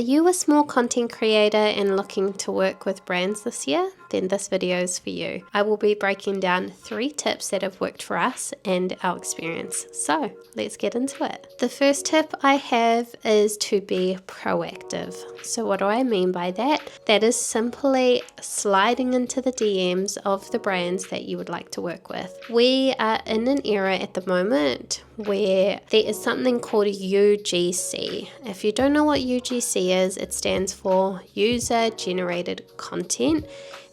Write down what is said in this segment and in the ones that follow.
Are you a small content creator and looking to work with brands this year? Then this video is for you. I will be breaking down 3 tips that have worked for us and our experience. So let's get into it. The first tip I have is to be proactive. So what do I mean by that? That is simply sliding into the DMs of the brands that you would like to work with. We are in an era at the moment where there is something called UGC. If you don't know what UGC is, it stands for User Generated Content.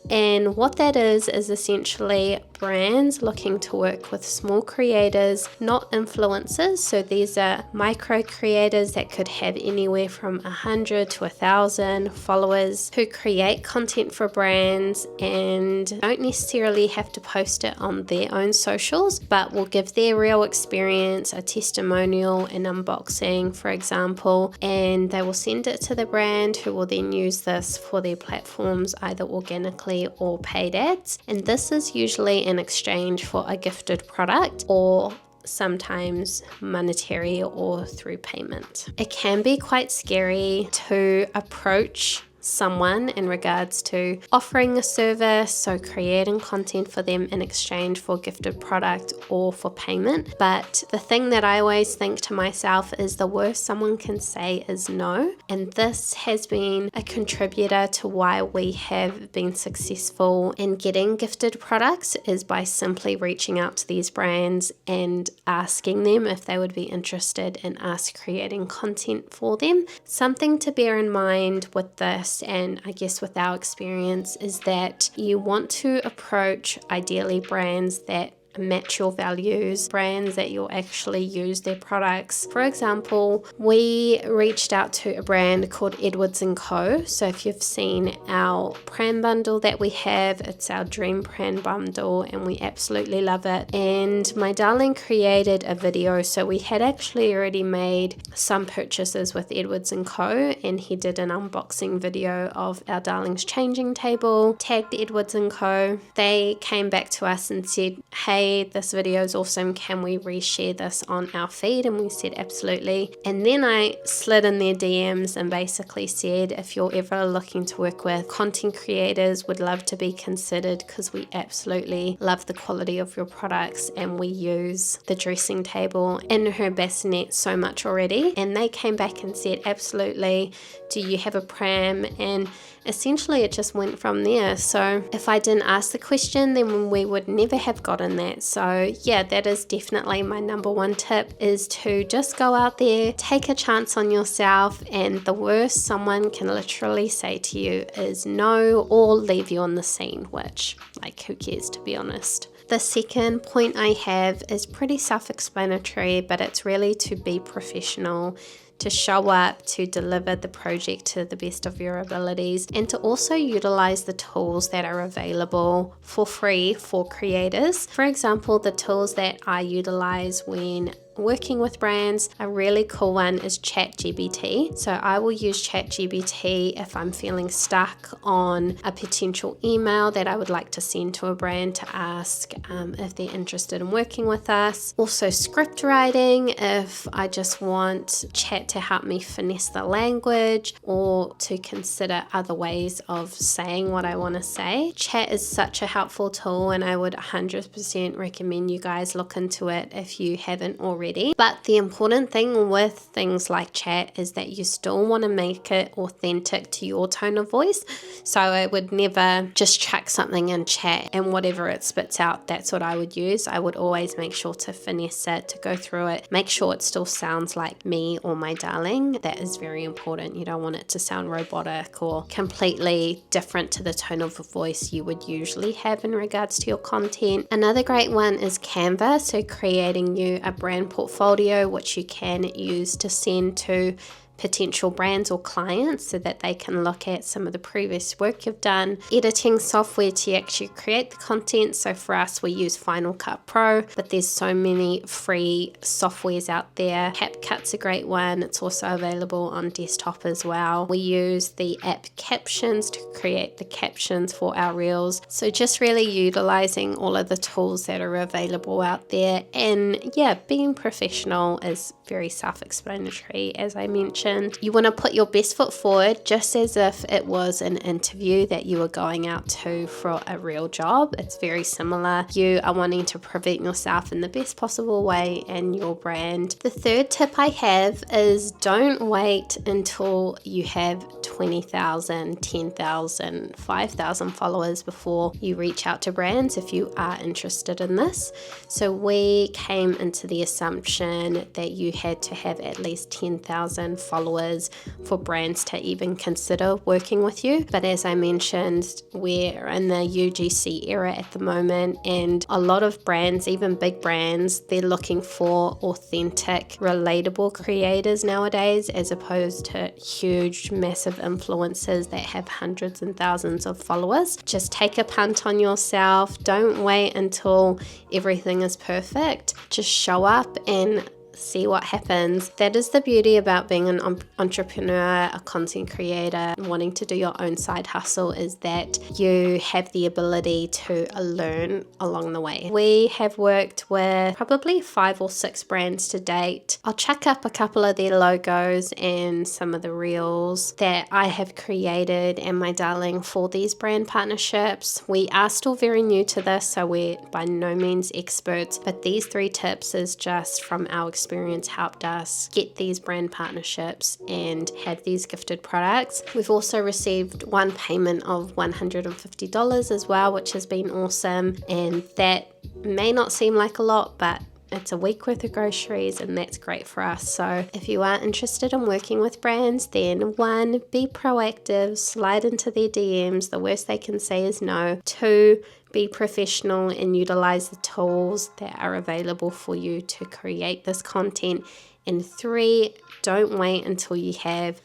And what that is essentially brands looking to work with small creators, not influencers. So these are micro creators that could have anywhere from 100 to 1,000 followers who create content for brands and don't necessarily have to post it on their own socials, but will give their real experience, a testimonial, an unboxing, for example, and they will send it to the brand who will then use this for their platforms, either organically or paid ads. And this is usually in exchange for a gifted product or sometimes monetary or through payment. It can be quite scary to approach someone in regards to offering a service, so creating content for them in exchange for gifted product or for payment. But the thing that I always think to myself is the worst someone can say is no, and this has been a contributor to why we have been successful in getting gifted products, is by simply reaching out to these brands and asking them if they would be interested in us creating content for them. Something to bear in mind with this, and I guess with our experience, is that you want to approach ideally brands that match your values, brands that you'll actually use their products. For example, we reached out to a brand called Edwards & Co. So if you've seen our pram bundle that we have, it's our dream pram bundle and we absolutely love it. And my darling created a video, so we had actually already made some purchases with Edwards & Co. and he did an unboxing video of our darling's changing table, tagged Edwards & Co. They came back to us and said, hey, this video is awesome, can we reshare this on our feed? And we said absolutely. And then I slid in their DMs and basically said, if you're ever looking to work with content creators, would love to be considered because we absolutely love the quality of your products and we use the dressing table and her bassinet so much already. And they came back and said absolutely, do you have a pram? And essentially it just went from there. So if I didn't ask the question, then we would never have gotten that. So yeah, that is definitely my number 1 tip, is to just go out there, take a chance on yourself, and the worst someone can literally say to you is no, or leave you on the scene, which, like, who cares, to be honest. The second point I have is pretty self-explanatory, but it's really to be professional, to show up, to deliver the project to the best of your abilities, and to also utilize the tools that are available for free for creators. For example, the tools that I utilize when working with brands, a really cool one is ChatGPT. So I will use ChatGPT if I'm feeling stuck on a potential email that I would like to send to a brand to ask if they're interested in working with us. Also script writing, if I just want chat to help me finesse the language or to consider other ways of saying what I want to say. Chat is such a helpful tool and I would 100% recommend you guys look into it if you haven't already. But the important thing with things like chat is that you still want to make it authentic to your tone of voice. So I would never just chuck something in chat and whatever it spits out, that's what I would use. I would always make sure to finesse it, to go through it, make sure it still sounds like me or my darling. That is very important. You don't want it to sound robotic or completely different to the tone of voice you would usually have in regards to your content. Another great one is Canva, so creating you a brand portfolio which you can use to send to potential brands or clients so that they can look at some of the previous work you've done. Editing software to actually create the content. So for us, we use Final Cut Pro, but there's so many free softwares out there. CapCut's a great one. It's also available on desktop as well. We use the app Captions to create the captions for our reels. So just really utilizing all of the tools that are available out there. And yeah, being professional is very self-explanatory, as I mentioned. You want to put your best foot forward, just as if it was an interview that you were going out to for a real job. It's very similar. You are wanting to present yourself in the best possible way and your brand. The third tip I have is don't wait until you have 20,000, 10,000, 5,000 followers before you reach out to brands if you are interested in this. So we came into the assumption that you had to have at least 10,000 followers for brands to even consider working with you. But as I mentioned, we're in the UGC era at the moment, and a lot of brands, even big brands, they're looking for authentic, relatable creators nowadays, as opposed to huge, massive influencers that have hundreds and thousands of followers. Just take a punt on yourself. Don't wait until everything is perfect. Just show up and see what happens. That is the beauty about being an entrepreneur, a content creator, wanting to do your own side hustle, is that you have the ability to learn along the way. We have worked with probably 5 or 6 brands to date. I'll chuck up a couple of their logos and some of the reels that I have created and my darling for these brand partnerships. We are still very new to this, so we're by no means experts, but these 3 tips is just from our experience helped us get these brand partnerships and have these gifted products. We've also received one payment of $150 as well, which has been awesome, and that may not seem like a lot, but it's a week worth of groceries, and that's great for us. So if you are interested in working with brands, then 1, be proactive, slide into their DMs. The worst they can say is no. 2, be professional and utilize the tools that are available for you to create this content. And 3, don't wait until you have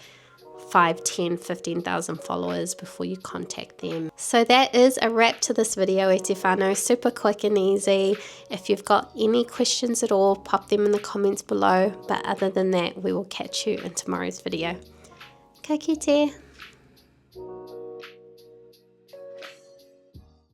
5, 10, 15,000 followers before you contact them. So that is a wrap to this video, e te whānau. Super quick and easy. If you've got any questions at all, pop them in the comments below. But other than that, we will catch you in tomorrow's video. Ka kite.